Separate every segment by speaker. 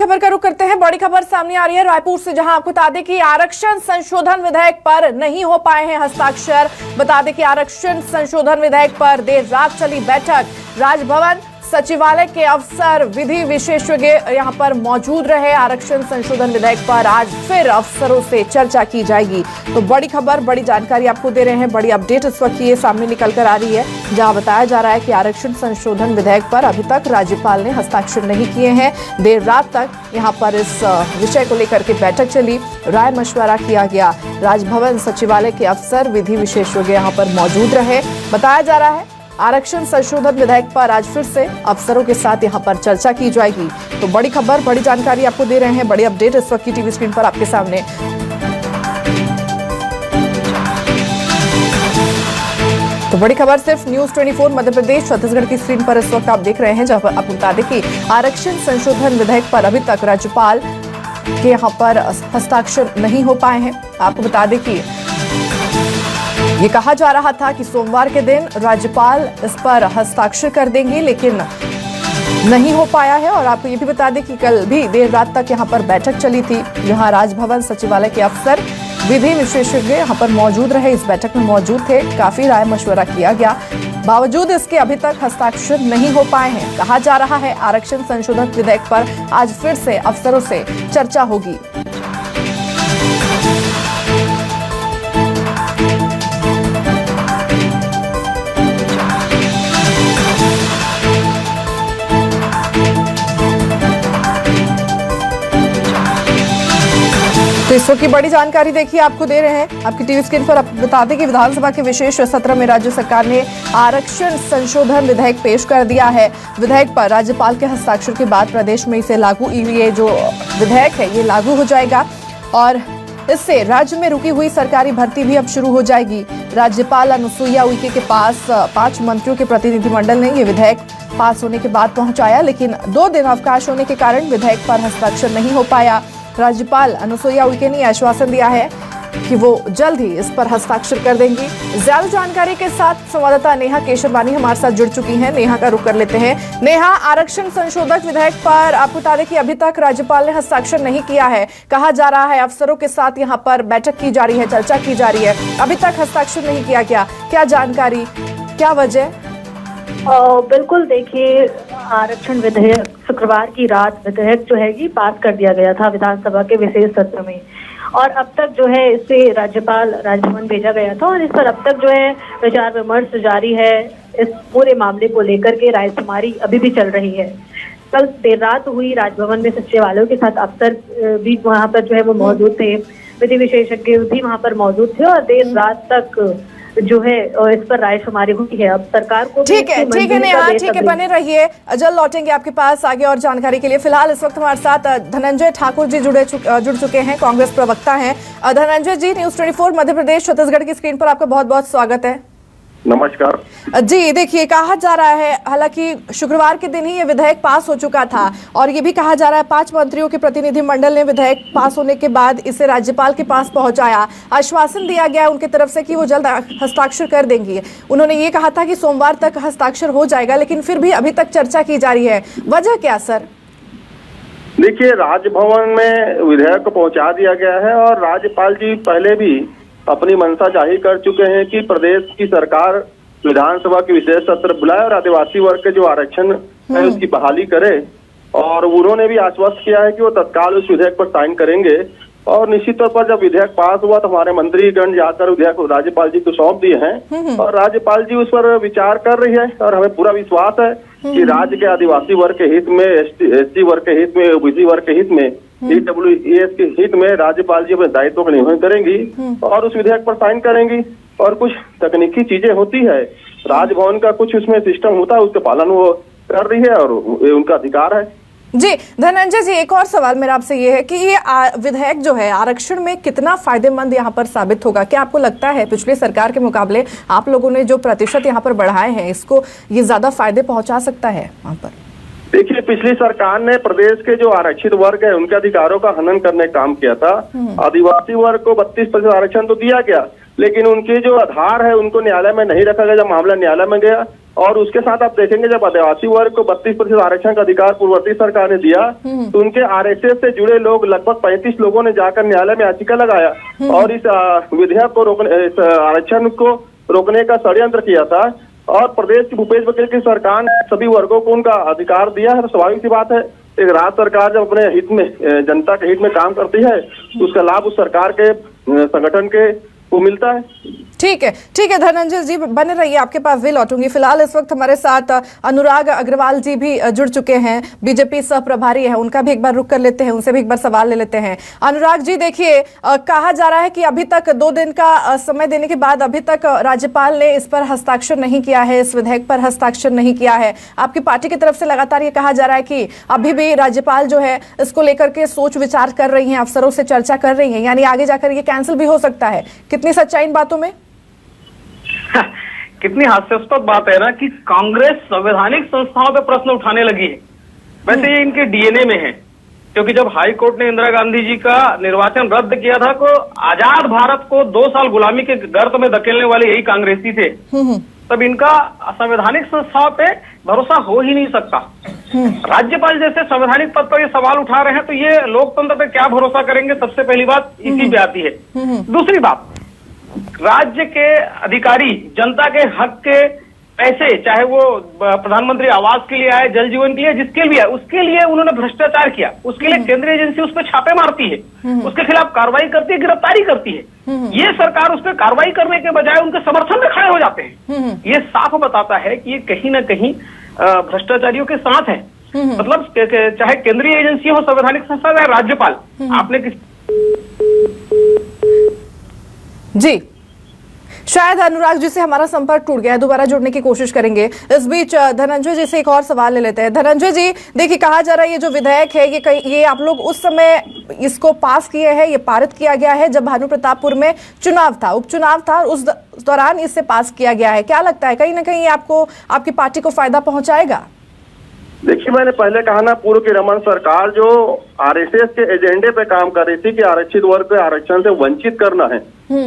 Speaker 1: खबर का रुख करते हैं। बड़ी खबर सामने आ रही है रायपुर से, जहां आपको बता दें कि आरक्षण संशोधन विधेयक पर नहीं हो पाए हैं हस्ताक्षर। बता दें कि आरक्षण संशोधन विधेयक पर देर रात चली बैठक। राजभवन सचिवालय के अफसर, विधि विशेषज्ञ यहां पर मौजूद रहे। आरक्षण संशोधन विधेयक पर आज फिर अफसरों से चर्चा की जाएगी। तो बड़ी खबर, बड़ी जानकारी आपको दे रहे हैं। बड़ी अपडेट इस वक्त ये सामने निकल कर आ रही है, जहां बताया जा रहा है कि आरक्षण संशोधन विधेयक पर अभी तक राज्यपाल ने हस्ताक्षर नहीं किए हैं। देर रात तक यहां पर इस विषय को लेकर के बैठक चली, राय मशवरा किया गया। राजभवन सचिवालय के अफसर, विधि विशेषज्ञ यहां पर मौजूद रहे। बताया जा रहा है आरक्षण संशोधन विधेयक पर आज फिर से अफसरों के साथ यहां पर चर्चा की जाएगी। तो बड़ी खबर, बड़ी जानकारी आपको दे रहे हैं। बड़ी अपडेट इस वक्त की टीवी स्क्रीन पर आपके सामने। तो बड़ी खबर सिर्फ न्यूज 24 मध्य प्रदेश छत्तीसगढ़ की स्क्रीन पर इस वक्त आप देख रहे हैं, जहां पर आपको बता दें कि आरक्षण संशोधन विधेयक पर अभी तक राज्यपाल के यहां पर हस्ताक्षर नहीं हो पाए हैं। आपको बता दें कि ये कहा जा रहा था कि सोमवार के दिन राज्यपाल इस पर हस्ताक्षर कर देंगे, लेकिन नहीं हो पाया है। और आपको ये भी बता दें कि कल भी देर रात तक यहाँ पर बैठक चली थी, जहां राजभवन सचिवालय के अफसर, विधि विशेषज्ञ यहाँ पर मौजूद रहे, इस बैठक में मौजूद थे। काफी राय मशवरा किया गया, बावजूद इसके अभी तक हस्ताक्षर नहीं हो पाए हैं। कहा जा रहा है आरक्षण संशोधन विधेयक पर आज फिर से अफसरों से चर्चा होगी। तो इस वक्त की बड़ी जानकारी देखिए आपको दे रहे हैं आपकी टीवी स्क्रीन पर। आप बता दें कि विधानसभा के विशेष सत्र में राज्य सरकार ने आरक्षण संशोधन विधेयक पेश कर दिया है। विधेयक पर राज्यपाल के हस्ताक्षर के बाद प्रदेश में इसे लागू, ये जो विधेयक है ये लागू हो जाएगा और इससे राज्य में रुकी हुई सरकारी भर्ती भी अब शुरू हो जाएगी। राज्यपाल अनुसुईया उइके के पास 5 मंत्रियों के प्रतिनिधिमंडल ने ये विधेयक पास होने के बाद पहुंचाया, लेकिन 2 दिन अवकाश होने के कारण विधेयक पर हस्ताक्षर नहीं हो पाया। राज्यपाल अनुसुईया उइके ने आश्वासन दिया है कि वो जल्द ही इस पर हस्ताक्षर कर देंगी। ज्यादा जानकारी के साथ संवाददाता नेहा केशरवानी हमारे साथ जुड़ चुकी हैं। नेहा का रुख कर लेते हैं। नेहा, आरक्षण संशोधक विधेयक पर आपको बता दें कि अभी तक राज्यपाल ने हस्ताक्षर नहीं किया है। कहा जा रहा है अफसरों के साथ यहाँ पर बैठक की जा रही है, चर्चा की जा रही है, अभी तक हस्ताक्षर नहीं किया गया। क्या जानकारी, क्या वजह?
Speaker 2: बिल्कुल, देखिए, आरक्षण विधेयक शुक्रवार की रात विधेयक जो है ये पास कर दिया गया था विधानसभा के विशेष सत्र में, और अब तक जो है इसे राज्यपाल राजभवन भेजा गया था और इस पर अब तक जो है विचार विमर्श जारी है। इस पूरे मामले को लेकर के रायशुमारी अभी भी चल रही है। कल देर रात हुई राजभवन में सचिवालयों के साथ अफसर भी वहाँ पर जो है वो मौजूद थे, विधि विशेषज्ञ भी वहाँ पर मौजूद थे और देर रात तक जो है इस पर रायशुमारी हुई है। अब सरकार को
Speaker 1: ठीक है नेहा, ठीक है, बने रहिए, जल्द लौटेंगे आपके पास आगे और जानकारी के लिए। फिलहाल इस वक्त हमारे साथ धनंजय ठाकुर जी जुड़ चुके हैं, कांग्रेस प्रवक्ता हैं। धनंजय जी, न्यूज 24 मध्य प्रदेश छत्तीसगढ़ की स्क्रीन पर आपका बहुत बहुत स्वागत है।
Speaker 3: नमस्कार
Speaker 1: जी। देखिए, कहा जा रहा है हालांकि शुक्रवार के दिन ही ये विधेयक पास हो चुका था और ये भी कहा जा रहा है 5 मंत्रियों के प्रतिनिधिमंडल ने विधेयक पास होने के बाद इसे राज्यपाल के पास पहुंचाया। आश्वासन दिया गया उनकी तरफ से कि वो जल्द हस्ताक्षर कर देंगी। उन्होंने ये कहा था कि सोमवार तक हस्ताक्षर हो जाएगा, लेकिन फिर भी अभी तक चर्चा की जा रही है। वजह क्या सर?
Speaker 3: देखिए, राजभवन में विधेयक को पहुंचा दिया गया है और राज्यपाल जी पहले भी अपनी मंशा जाहिर कर चुके हैं कि प्रदेश की सरकार विधानसभा के विशेष सत्र बुलाए और आदिवासी वर्ग के जो आरक्षण है उसकी बहाली करे, और उन्होंने भी आश्वस्त किया है कि वो तत्काल उस विधेयक पर साइन करेंगे। और निश्चित तौर पर जब विधेयक पास हुआ तो हमारे मंत्रीगण जाकर विधेयक राज्यपाल जी को सौंप दिए हैं और राज्यपाल जी उस पर विचार कर रही है और हमें पूरा विश्वास है कि राज्य के आदिवासी वर्ग के हित में, एसटी वर्ग के हित में, ओबीसी वर्ग के हित में, ईडब्ल्यूएस के हित में राज्यपाल जी अपने दायित्व का निर्वहन करेंगी और उस विधेयक पर साइन करेंगी। और कुछ तकनीकी चीजें होती है, राजभवन का कुछ उसमें सिस्टम होता है, उसका पालन वो कर रही है और उनका अधिकार है।
Speaker 1: जी धनंजय जी, एक और सवाल मेरा आपसे ये है कि ये विधेयक जो है आरक्षण में कितना फायदेमंद यहाँ पर साबित होगा? क्या आपको लगता है पिछले सरकार के मुकाबले आप लोगों ने जो प्रतिशत यहाँ पर बढ़ाए हैं, इसको ये ज्यादा फायदे पहुंचा सकता है वहाँ पर?
Speaker 3: देखिए, पिछली सरकार ने प्रदेश के जो आरक्षित वर्ग है उनके अधिकारों का हनन करने का काम किया था। आदिवासी वर्ग को 32% आरक्षण तो दिया गया, लेकिन उनके जो आधार है उनको न्यायालय में नहीं रखा गया जब मामला न्यायालय में गया। और उसके साथ आप देखेंगे जब आदिवासी वर्ग को 32% आरक्षण का अधिकार पूर्ववर्ती सरकार ने दिया तो उनके आरएसएस से जुड़े लोग लगभग 35 लोगों ने जाकर न्यायालय में याचिका लगाया और इस विधेयक को रोकने, इस आरक्षण को रोकने का षड्यंत्र किया था। और प्रदेश की भूपेश बघेल की सरकार ने सभी वर्गों को उनका अधिकार दिया है। तो स्वाभाविक सी बात है, एक राज्य सरकार जब अपने हित में, जनता के हित में काम करती है तो उसका लाभ उस सरकार के संगठन के को मिलता है।
Speaker 1: ठीक है धनंजय जी, बने रहिए, आपके पास भी लौटूंगी। फिलहाल इस वक्त हमारे साथ अनुराग अग्रवाल जी भी जुड़ चुके हैं, बीजेपी सह प्रभारी हैं, उनका भी एक बार रुक कर लेते हैं, उनसे भी एक बार सवाल ले लेते हैं। अनुराग जी देखिए, कहा जा रहा है कि अभी तक 2 दिन का समय देने के बाद अभी तक राज्यपाल ने इस पर हस्ताक्षर नहीं किया है, इस विधेयक पर हस्ताक्षर नहीं किया है। आपकी पार्टी की तरफ से लगातार ये कहा जा रहा है कि अभी भी राज्यपाल जो है इसको लेकर के सोच विचार कर रही है, अफसरों से चर्चा कर रही है, यानी आगे जाकर ये कैंसिल भी हो सकता है। कितनी सच्चाई इन बातों में?
Speaker 4: कितनी हास्यास्पद बात है ना कि कांग्रेस संवैधानिक संस्थाओं पे प्रश्न उठाने लगी है। वैसे ये इनके डीएनए में है, क्योंकि जब हाई कोर्ट ने इंदिरा गांधी जी का निर्वाचन रद्द किया था तो आजाद भारत को 2 साल गुलामी के गर्त में धकेलने वाले यही कांग्रेसी थे। तब इनका संवैधानिक संस्थाओं पे भरोसा हो ही नहीं सकता। राज्यपाल जैसे संवैधानिक पद पर ये सवाल उठा रहे हैं तो ये लोकतंत्र पे क्या भरोसा करेंगे? सबसे पहली बात इसी पे आती है। दूसरी बात, राज्य के अधिकारी जनता के हक के पैसे, चाहे वो प्रधानमंत्री आवास के लिए आए, जल जीवन के लिए, जिसके लिए उसके लिए उन्होंने भ्रष्टाचार किया, उसके लिए केंद्रीय एजेंसी उस पर छापे मारती है, उसके खिलाफ कार्रवाई करती है, गिरफ्तारी करती है। ये सरकार उस पर कार्रवाई करने के बजाय उनके समर्थन में खड़े हो जाते हैं। ये साफ बताता है कि ये कहीं ना कहीं भ्रष्टाचारियों के साथ है। मतलब चाहे केंद्रीय एजेंसी हो, संवैधानिक संस्था, चाहे राज्यपाल, आपने
Speaker 1: जी, शायद अनुराग जी से हमारा संपर्क टूट गया है, दोबारा जुड़ने की कोशिश करेंगे। इस बीच धनंजय जी से एक और सवाल ले लेते हैं। धनंजय जी देखिए, कहा जा रहा है ये जो विधेयक है ये आप लोग उस समय इसको पास किए हैं, ये पारित किया गया है जब भानु प्रतापपुर में चुनाव था, उपचुनाव था, उस दौरान इससे पास किया गया है। क्या लगता है कहीं ना कहीं आपको, आपकी पार्टी को फायदा पहुंचाएगा?
Speaker 3: देखिए, मैंने पहले कहा ना, पूर्व की रमन सरकार जो आरएसएस के एजेंडे पे काम कर रही थी कि आरक्षित वर्ग को आरक्षण से वंचित करना है,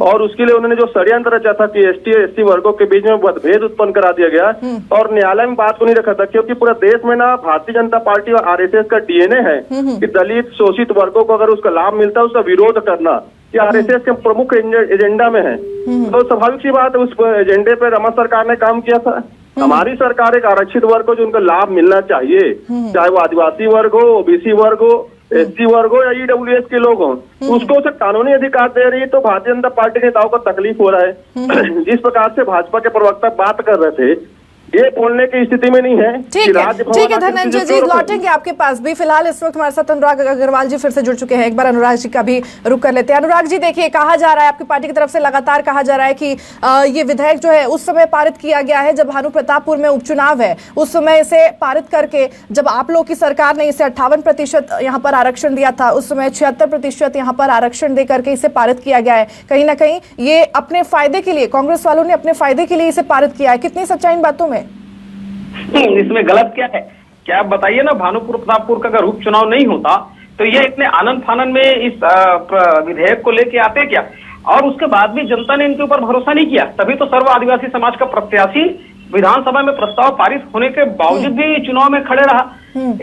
Speaker 3: और उसके लिए उन्होंने जो षड्यंत्र रचा था कि एसटी और एससी वर्गों के बीच में मतभेद उत्पन्न करा दिया गया और न्यायालय में बात को नहीं रखा था। क्योंकि पूरे देश में ना भारतीय जनता पार्टी और आरएसएस का डीएनए है कि दलित शोषित वर्गों को अगर उसका लाभ मिलता है उसका विरोध करना, ये आरएसएस के प्रमुख एजेंडा में है। तो स्वाभाविक सी बात है, उस एजेंडे पे रमन सरकार ने काम किया था। हमारी सरकार एक आरक्षित वर्ग को जो उनका लाभ मिलना चाहिए, चाहे वो आदिवासी वर्ग हो, ओबीसी वर्ग हो, एससी वर्ग हो या ईडब्ल्यूएस के लोग हों, उसको उसे कानूनी अधिकार दे रही है। तो भारतीय जनता पार्टी के नेताओं को तकलीफ हो रहा है। जिस प्रकार से भाजपा के प्रवक्ता बात कर रहे थे, ये बोलने की स्थिति में नहीं है।
Speaker 1: ठीक है धनंजय जी, लौटेंगे आपके पास भी। फिलहाल इस वक्त हमारे साथ अनुराग अग्रवाल जी फिर से जुड़ चुके हैं, एक बार अनुराग जी का भी रुक कर लेते हैं। अनुराग जी देखिए, कहा जा रहा है, आपकी पार्टी की तरफ से लगातार कहा जा रहा है कि ये विधेयक जो है उस समय पारित किया गया है जब भानु प्रतापपुर में उपचुनाव है, उस समय इसे पारित करके जब आप लोग की सरकार ने इसे 58% यहाँ पर आरक्षण दिया था, उस समय 76% यहाँ पर आरक्षण दे करके इसे पारित किया गया है। कहीं ना कहीं ये अपने फायदे के लिए, कांग्रेस वालों ने अपने फायदे के लिए इसे पारित किया है। कितनी सच्चाई इन बातों में?
Speaker 4: इसमें गलत क्या है? क्या आप बताइए ना, भानुपुर प्रतापपुर का अगर उपचुनाव नहीं होता तो ये इतने आनंद फानन में इस विधेयक को लेके आते क्या? और उसके बाद भी जनता ने इनके ऊपर भरोसा नहीं किया, तभी तो सर्व आदिवासी समाज का प्रत्याशी विधानसभा में प्रस्ताव पारित होने के बावजूद भी चुनाव में खड़े रहा।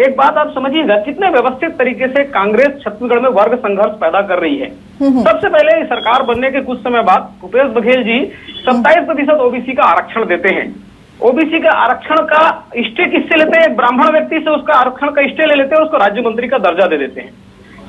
Speaker 4: एक बात आप समझिएगा, कितने व्यवस्थित तरीके से कांग्रेस छत्तीसगढ़ में वर्ग संघर्ष पैदा कर रही है। सबसे पहले सरकार बनने के कुछ समय बाद भूपेश बघेल जी 27% ओबीसी का आरक्षण देते हैं। ओबीसी का आरक्षण का स्टे किससे लेते हैं? एक ब्राह्मण व्यक्ति से उसका आरक्षण का स्टे ले लेते हैं, उसको राज्य मंत्री का दर्जा दे देते हैं।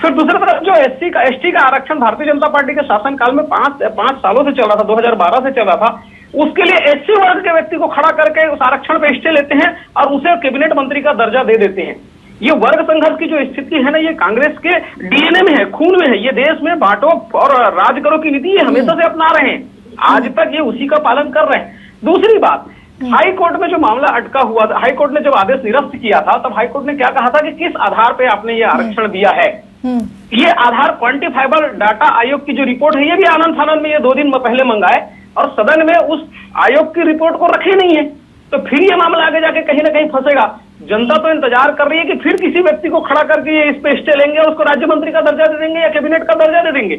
Speaker 4: फिर दूसरी तरफ जो एसटी का आरक्षण भारतीय जनता पार्टी के शासनकाल में 5 सालों से चल रहा था, 2012 से चल रहा था, उसके लिए एससी वर्ग के व्यक्ति को खड़ा करके उस आरक्षण पे स्टे लेते हैं और उसे कैबिनेट मंत्री का दर्जा दे देते हैं। ये वर्ग संघर्ष की जो स्थिति है ना, ये कांग्रेस के डीएनए में है, खून में है। ये देश में बांटो और राज करो की नीति ये हमेशा से अपना रहे हैं, आज तक ये उसी का पालन कर रहे हैं। दूसरी बात, हाई कोर्ट में जो मामला अटका हुआ था, हाई कोर्ट ने जब आदेश निरस्त किया था तब हाई कोर्ट ने क्या कहा था कि किस आधार पे आपने ये आरक्षण दिया है। ये आधार क्वांटिफाइबल डाटा आयोग की जो रिपोर्ट है, ये भी आनंद फानंद में ये 2 दिन पहले मंगाए और सदन में उस आयोग की रिपोर्ट को रखे नहीं है। तो फिर ये मामला आगे जाके कहीं ना कहीं फंसेगा। जनता तो इंतजार कर रही है कि फिर किसी व्यक्ति को खड़ा करके ये इस पे स्टे लेंगे और उसको राज्य मंत्री का दर्जा दे देंगे या कैबिनेट का दर्जा दे देंगे।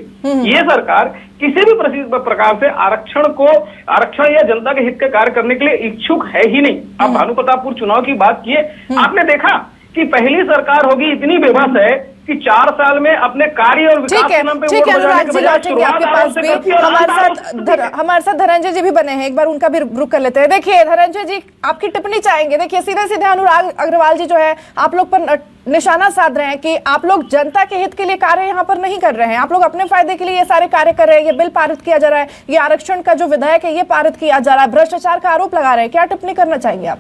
Speaker 4: ये सरकार किसी भी प्रकार से आरक्षण या जनता के हित के कार्य करने के लिए इच्छुक है ही नहीं। आप भानु प्रतापपुर चुनाव की बात किए, आपने देखा कि पहली सरकार होगी इतनी बेबस है कि 4 साल में अपने कार्य और विकास के नाम पे वोट बचाने के बजाय शुरुआत आरोप से करती है और
Speaker 1: हमारे साथ धनंजय जी भी बने हैं, एक बार उनका भी रुख कर लेते हैं। देखिए धनंजय जी, आपकी टिप्पणी चाहेंगे। देखिए सीधे सीधे अनुराग अग्रवाल जी जो है आप लोग पर निशाना साध रहे हैं कि आप लोग जनता के हित के लिए कार्य यहाँ पर नहीं कर रहे हैं, आप लोग अपने फायदे के लिए ये सारे कार्य कर रहे हैं। ये बिल पारित किया जा रहा है, ये आरक्षण का जो विधेयक है ये पारित किया जा रहा है, भ्रष्टाचार का आरोप लगा रहे हैं। क्या टिप्पणी करना चाहेंगे आप?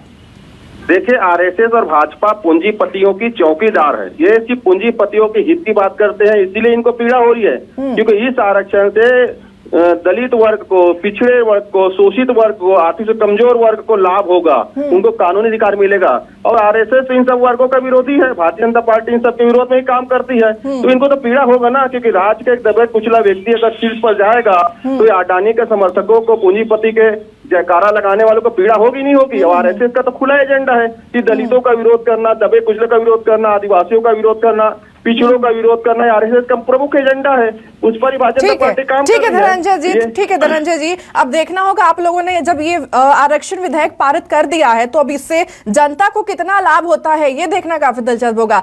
Speaker 3: देखिए, आरएसएस और भाजपा पूंजीपतियों की चौकीदार है। ये सिर्फ पूंजीपतियों के हित की बात करते हैं, इसीलिए इनको पीड़ा हो रही है। क्योंकि इस आरक्षण से दलित वर्ग को, पिछड़े वर्ग को, शोषित वर्ग को, आर्थिक से कमजोर वर्ग को लाभ होगा, उनको कानूनी अधिकार मिलेगा। और आरएसएस इन सब वर्गों का विरोधी है, भारतीय जनता पार्टी इन सब के विरोध में ही काम करती है। तो इनको तो पीड़ा होगा ना, क्योंकि राज्य का एक दबे कुचला व्यक्ति अगर शीर्ष पर जाएगा तो ये अडानी के समर्थकों को, पूंजीपति के जयकारा लगाने वालों को पीड़ा होगी नहीं होगी। और आरएसएस का तो खुला एजेंडा है कि दलितों का विरोध करना, दबे कुचले का विरोध करना, आदिवासियों का विरोध करना, पिछड़ों का विरोध करना आरएसएस का प्रमुख एजेंडा है। उस पर ही भारतीय जनता पार्टी काम कर रही है।
Speaker 1: ठीक है धनंजय जी, अब देखना होगा आप लोगों ने जब ये आरक्षण विधेयक पारित कर दिया है तो अब इससे जनता को कितना लाभ होता है ये देखना काफी दिलचस्प होगा।